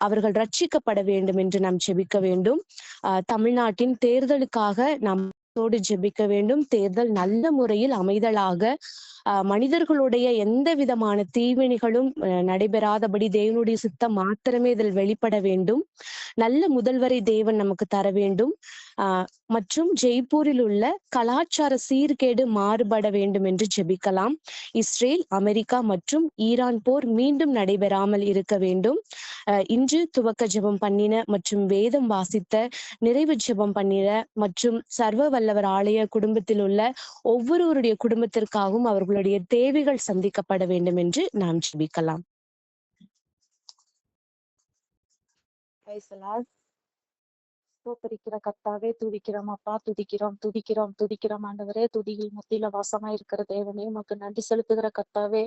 அவர்கள் ரட்சிக்கப்பட வேண்டும் என்று நாம் ஜெபிக்க வேண்டும். தமிழ்நாட்டின் தேர்தலுக்காக நாம் ஜெபிக்க வேண்டும். தேர்தல் நல்ல முறையில் அமைதலாக மனிதர்களுடைய எந்த விதமான தீவினைகளும் நடைபெறாதபடி தேவனுடைய சித்தம் மாத்திரமே இதில் வெளிப்பட வேண்டும். நல்ல முதல்வரை தேவன் நமக்கு தர வேண்டும். மற்றும் ஜெய்ப்பூரில் உள்ள கலாச்சார சீர்கேடு மாறுபட வேண்டும் என்று ஜெபிக்கலாம். இஸ்ரேல், அமெரிக்கா மற்றும் ஈரான் போர் மீண்டும் நடைபெறாமல் இருக்க வேண்டும். இன்று துவக்க ஜெபம் பண்ணின மற்றும் வேதம் வாசித்த, நிறைவு ஜெபம் பண்ணின மற்றும் சர்வ வல்லவர் ஆலய குடும்பத்தில் உள்ள ஒவ்வொருவருடைய குடும்பத்திற்காகவும் அவர்களுடைய தேவைகள் சந்திக்கப்பட வேண்டும் என்று நாம் ஜெபிக்கலாம். ஸ்தோத்தரிக்கிற கர்த்தாவே, துதிக்கிறோம் அப்பா, துதிக்கிறோம் ஆண்டவரே. துதியில் முத்தியில வாசமா இருக்கிற தேவனே, உமக்கு நன்றி செலுத்துகிற கர்த்தாவே.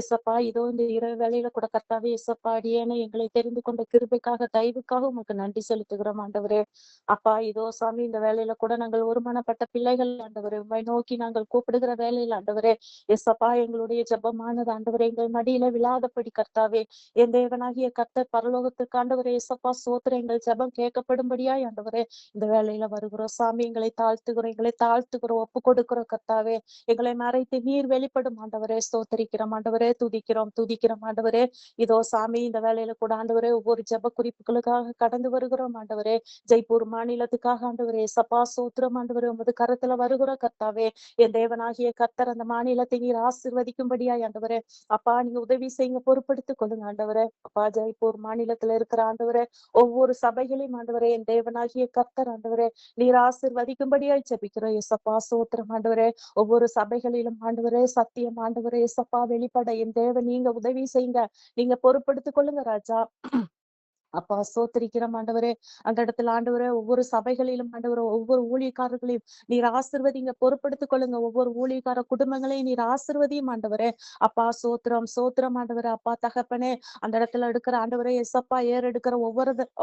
எசப்பா, இதோ இந்த இரவு வேலையில கூட கர்த்தாவே எசப்பா, அடியேனை எங்களை தெரிந்து கொண்ட கிருபைக்காக, தயவுக்காக உமக்கு நன்றி செலுத்துகிறோம் ஆண்டவரே. அப்பா, இதோ சாமி, இந்த வேலையில கூட நாங்கள் ஒருமனப்பட்ட பிள்ளைகள் ஆண்டவரே, உண்மை நோக்கி நாங்கள் கூப்பிடுகிற வேலையில் ஆண்டவரே எசப்பா, எங்களுடைய ஜெபமானது ஆண்டவரே எங்கள் மடியில விழாதபடி கர்த்தாவே, என் தேவனாகிய கர்த்தர் பரலோகத்துக்கு ஆண்டவரே எசப்பா சோத்திர எங்கள் ஜெபம் கேட்கப்படும்படியாய் ஆண்டவரே இந்த வேலையில வருகிறோம் சாமி. எங்களை தாழ்த்துகிறோம், ஒப்பு கொடுக்கிறோம் கர்த்தாவே. எங்களை மறைத்து நீர் வெளிப்படும் ஆண்டவரே. ஸ்தோத்தரிக்கிறோம் ஆண்டவரே, துதிக்கிறோம் ஆண்டவரே. இதோ சாமி, இந்த வேலையில கூட ஆண்டவரே ஒவ்வொரு ஜெப குறிப்புகளுக்காக கடந்து வருகிறோம் ஆண்டவரே. ஜெய்ப்பூர் மாநிலத்துக்காக ஆண்டவரே சப்பா சோத்திரம் ஆண்டவரே, உமது கருத்துல வருகிற கர்த்தாவே. என் தேவனாகிய கர்த்தர் அந்த மாநிலத்தை நீர் ஆசீர்வதிக்கும்படியாய் ஆண்டவரே அப்பா நீங்க உதவி செய்யுங்க, பொறுப்படுத்திக் கொள்ளுங்க ஆண்டவரே. அப்பா, ஜெய்ப்பூர் மாநிலத்துல இருக்கிற ஆண்டவரே ஒவ்வொரு சபைகளையும் ஆண்டவரே என் தேவனாகிய கர்த்தர் ஆண்டவரே நீர் ஆசீர்வதிக்கும்படியாய் ஜெபிக்கிறோம் ஏசப்பா. சோத்திரம் ஆண்டவரே. ஒவ்வொரு சபைகளிலும் ஆண்டவரே சத்தியம் ஆண்டவரே ஏசப்பா வெளிப்பட என் தேவன் நீங்க உதவி செய்யுங்க, நீங்க பொறுப்படுத்திக் கொள்ளுங்க ராஜா. அப்பா, ஸ்தோத்திரிக்கிறோம் ஆண்டவரே. அந்த இடத்துல ஆண்டவரே ஒவ்வொரு சபைகளிலும் ஆண்டவரே ஒவ்வொரு ஊழியக்காரர்களையும் நீர் ஆசீர்வதிங்க, பொறுப்படுத்திக் கொள்ளுங்க. ஒவ்வொரு ஊழியக்கார குடும்பங்களையும் நீர் ஆசீர்வதியும் ஆண்டவரே. அப்பா, சோத்திரம் ஆண்டவரே. அப்பா தகப்பனே, அந்த இடத்துல எடுக்கிற ஆண்டவரே எசப்பா ஏறெடுக்கிற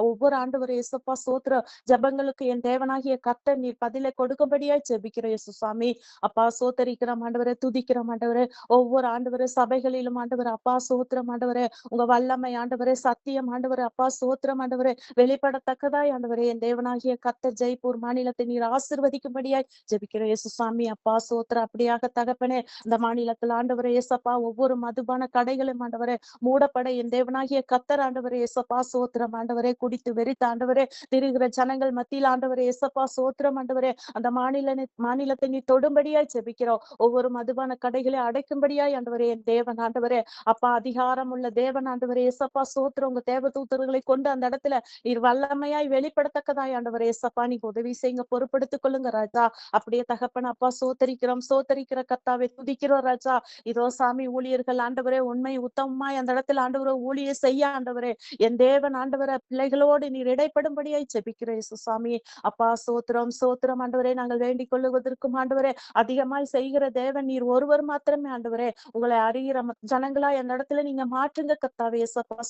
ஒவ்வொரு ஆண்டவரே எசப்பா சோத்திர ஜபங்களுக்கு என் தேவனாகிய கர்த்தர் நீர் பதிலை கொடுக்கும்படியாய் ஜெபிக்கிறோம் இயேசு சுவாமி. அப்பா, சோத்தரிக்கிறோம் ஆண்டவரே, துதிக்கிறோம் ஆண்டவரே. ஒவ்வொரு ஆண்டவரே சபைகளிலும் ஆண்டவரே அப்பா சோத்திரம் ஆண்டவரே, உங்க வல்லமை ஆண்டவரே, சத்தியம் ஆண்டவரே அப்பா சோத்திரம் ஆண்டவரே வெளிப்படத்தக்கதாய் ஆண்டவரே என் தேவனாகிய கர்த்தர் ஜெய்ப்பூர் மாநிலத்தை நீர் ஆசீர்வதிக்கும்படியாய் ஜெபிக்கிறோம் இயேசு சாமி. அப்பா சோத்திர அப்படியாக தகப்பனே, இந்த மாநிலத்தில் ஆண்டவரே ஏசப்பா ஒவ்வொரு மதுபான கடைகளும் ஆண்டவரே மூடப்பட என் தேவனாகிய கர்த்தர் ஆண்டவரே ஏசப்பா சோத்திரம் ஆண்டவரே. குடித்து வெறித்த ஆண்டவரே திரிகிற ஜனங்கள் மத்தியில் ஆண்டவரே ஏசப்பா சோத்திரம் ஆண்டவரே அந்த மாநிலத்தை நீ தொடும்படியாய் ஜெபிக்கிறோம். ஒவ்வொரு மதுபான கடைகளை அடைக்கும்படியாய் ஆண்டவரே என் தேவன் ஆண்டவரே அப்பா அதிகாரம் உள்ள தேவன் ஆண்டவரே ஏசப்பா சோத்திரம் உங்க தேவதூதர்களை கொண்டு அந்த இடத்துல நீர் வல்லமையாய் வெளிப்படத்தக்கதாய் ஆண்டவரே ஏசப்பா நீங்க உதவி செய்யுங்க, பொறுப்படுத்திக் கொள்ளுங்க ராஜா. அப்படியே தகப்பன் அப்பா சோத்தரிக்கிற கர்த்தாவே, துதிக்கிறோம் ராஜா. இதோ சாமி, ஊழியர்கள் ஆண்டவரே உண்மை உத்தமமாய் அந்த இடத்துல ஆண்டவரே ஊழிய செய்ய ஆண்டவரே என் தேவன் ஆண்டவரே பிள்ளைகளோடு நீர் இடைப்படும்படியாய் ஜெபிக்கிறேன் சாமி. அப்பா சோத்திரம் ஆண்டவரே. நாங்கள் வேண்டிக் கொள்ளுவதற்கும் ஆண்டவரே அதிகமாய் செய்கிற தேவன் நீர் ஒருவர் மாத்திரமே ஆண்டவரே. உங்களை அறிகிற ஜனங்களா அந்த இடத்துல நீங்க மாற்றுங்க கர்த்தாவே ஏசப்பா.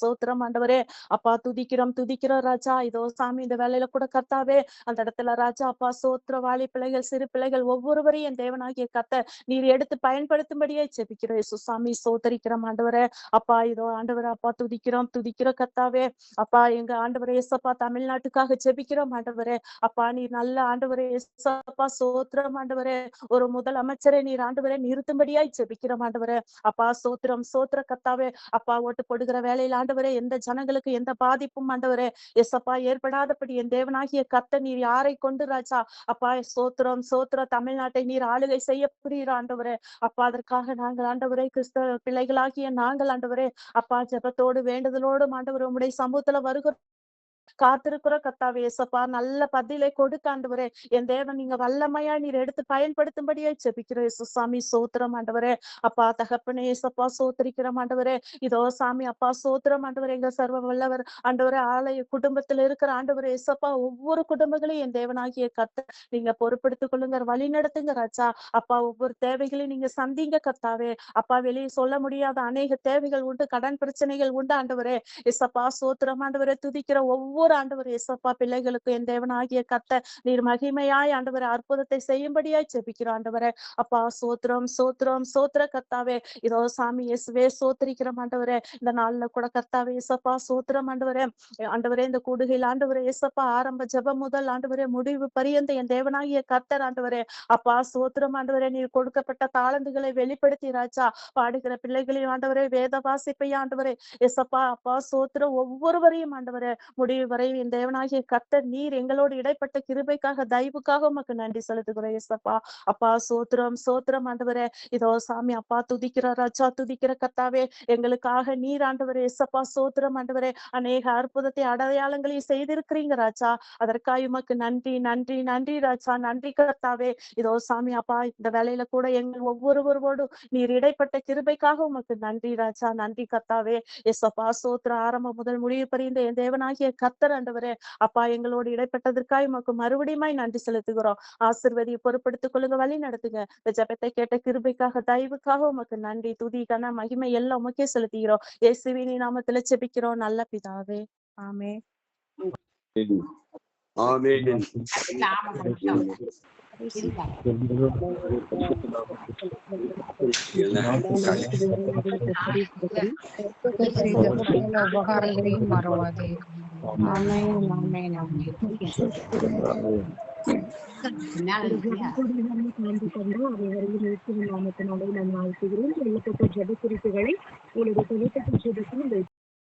சோத்திரம் ஆண்டவரே. அப்பா, துதிக்கிறோம் ராஜா. இதோ சாமி, இந்த வேலையில கூட கர்த்தாவே அந்த இடத்துல ராஜா அப்பா சோத்திர வாலி பிள்ளைகள், சிறு பிள்ளைகள் ஒவ்வொருவரையும் என் தேவனாகிய கர்த்தர் நீர் எடுத்து பயன்படுத்தும்படியே ஜெபிக்கிறோம் இயேசு சாமி. சோதரிக்கிறோம் ஆண்டவரே. அப்பா, இதோ ஆண்டவரே அப்பா துதிக்கிறோம் கர்த்தாவே. அப்பா, எங்க ஆண்டவரே ஏசப்பா தமிழ்நாட்டுக்காக ஜெபிக்கிறோம் ஆண்டவரே. அப்பா, நீர் நல்ல ஆண்டவரே ஏசப்பா சோத்திரம் ஆண்டவரே. ஒரு முதல் அமைச்சரை நீர் ஆண்டவரே நிறுத்தும்படியாய் ஜெபிக்கிறோம் ஆண்டவரே. அப்பா, சோத்திர கர்த்தாவே. அப்பா, ஓட்டு போடுகிற வேலையில் ஆண்டவரே எந்த ஜனங்களுக்கு எந்த பாதிப்பும் ஆண்டவரே எசப்பா ஏற்படாதபடி என் தேவனாகிய கர்த்தர் நீர் யாரை கொண்டு ராஜா அப்பா சோத்திர தமிழ்நாட்டை நீர் ஆளுகை செய்ய புரியுற ஆண்டவரே. அப்பா, அதற்காக நாங்கள் ஆண்டவரே கிறிஸ்தவ பிள்ளைகளாகிய நாங்கள் ஆண்டவரே அப்பா ஜெபத்தோடு வேண்டுதலோடு ஆண்டவரே உம்முடைய சமூகத்துல வருகிற காத்திருக்கிற கர்த்தாவே ஏசப்பா நல்ல பதிலை கொடுக்க ஆண்டவரே என் தேவன் நீங்க வல்லமையா நீர் எடுத்து பயன்படுத்தும்படியே ஜெபிக்கிறோம் இயேசு சாமி. சோத்திரம் ஆண்டவரே. அப்பா தகப்பனே ஏசப்பா சோத்திரிக்கிறோம் ஆண்டவரே. இதோ சாமி அப்பா சோத்திரம் ஆண்டவரே. எங்க சர்வ வல்லவர் ஆண்டவரே ஆலய குடும்பத்துல இருக்கிற ஆண்டவரே ஏசப்பா ஒவ்வொரு குடும்பங்களையும் என் தேவனாகிய கர்த்தர் நீங்க பொறுப்படுத்திக் கொள்ளுங்க, வழி நடத்துங்க ராஜா. அப்பா, ஒவ்வொரு தேவைகளையும் நீங்க சந்திங்க கர்த்தாவே. அப்பா, வெளியே சொல்ல முடியாத அநேக தேவைகள் உண்டு, கடன் பிரச்சனைகள் உண்டு ஆண்டவரே ஏசப்பா. சோத்திரம் ஆண்டவரே. துதிக்கிற ஒவ்வொரு ஒவ்வொரு ஆண்டவர் இயேசப்பா பிள்ளைகளுக்கு என் தேவனாகிய கர்த்தர் நீர் மகிமையாய் ஆண்டவரே அற்புதத்தை செய்யும்படியாய் ஜெபிக்கிறோம் ஆண்டவரே. அப்பா சோத்திரம் சோத்திரம் சோத்திர கர்த்தாவே. இதோ சாமி இயேசுவே சோத்திரிக்கிறோம் ஆண்டவரே. இந்த நாள்ல கூட கர்த்தாவே இயேசப்பா சோத்திரம் ஆண்டவரே. ஆண்டவரே இந்த கூடுகையில் ஆண்டவரே இயேசப்பா ஆரம்ப ஜெபம் முதல் ஆண்டவரே முடிவு பரியந்த என் தேவனாகிய கர்த்தர் ஆண்டவரே. அப்பா சோத்திரம் ஆண்டவரே நீர் கொடுக்கப்பட்ட தாளந்துகளை வெளிப்படுத்தி ராஜா பாடுகிற பிள்ளைகளையும் ஆண்டவரே வேத வாசிப்பை ஆண்டவரே எசப்பா அப்பா சோத்திரம் ஒவ்வொருவரையும் ஆண்டவரே முடிவு வரை என் தேவனாகிய கர்த்தர் நீர் எங்களோடு இடைப்பட்ட கிருபைக்காக தயவுக்காக உமக்கு நன்றி செலுத்துகிறோம் எசப்பா. அப்பா சோத்திரம் சோத்திரம் ஆண்டவரே. இதோ சாமி அப்பா துதிக்கிற ராஜா துதிக்கிற கர்த்தாவே எங்களுக்காக நீர் ஆண்டவரே எசப்பா சோத்திரம் ஆண்டவரே அநேக அற்புதத்தை அடையாளங்களையும் செய்திருக்கிறீங்க ராஜா. அதற்காக உமக்கு நன்றி நன்றி நன்றி ராஜா நன்றி கர்த்தாவே. இதோ சாமி அப்பா இந்த வேலையில கூட எங்கள் ஒவ்வொருவரோடு நீர் இடைப்பட்ட கிருபைக்காக உமக்கு நன்றி ராஜா நன்றி கர்த்தாவே. எஸ்அப்பா சோத்திர ஆரம்பம் முதல் முடிவு பரிந்த என் தேவனாகிய கர்த்தர் ஆண்டவரே. அப்பா எங்களோடு இடைப்பட்டதற்காக உமக்கு மறுபடியுமாய் நன்றி செலுத்துகிறோம். ஆசீர்வதியை பொறுப்படுத்திக் கொள்ளுங்க வழி நடத்துங்க. இந்த ஜெபத்தை கேட்ட கிருபைக்காக தயவுக்காக உமக்கு நன்றி துதி கன மகிமை எல்லாம் உமக்கே செலுத்துகிறோம். இயேசுவின் நாமத்துல ஜெபிக்கிறோம் நல்ல பிதாவே. ஆமென். ஆமென். உபகாரங்களையும் மறவாதே. ஆமென் ஆமென் ஆமென். ஜெப குறிப்புகளை உங்களுடைய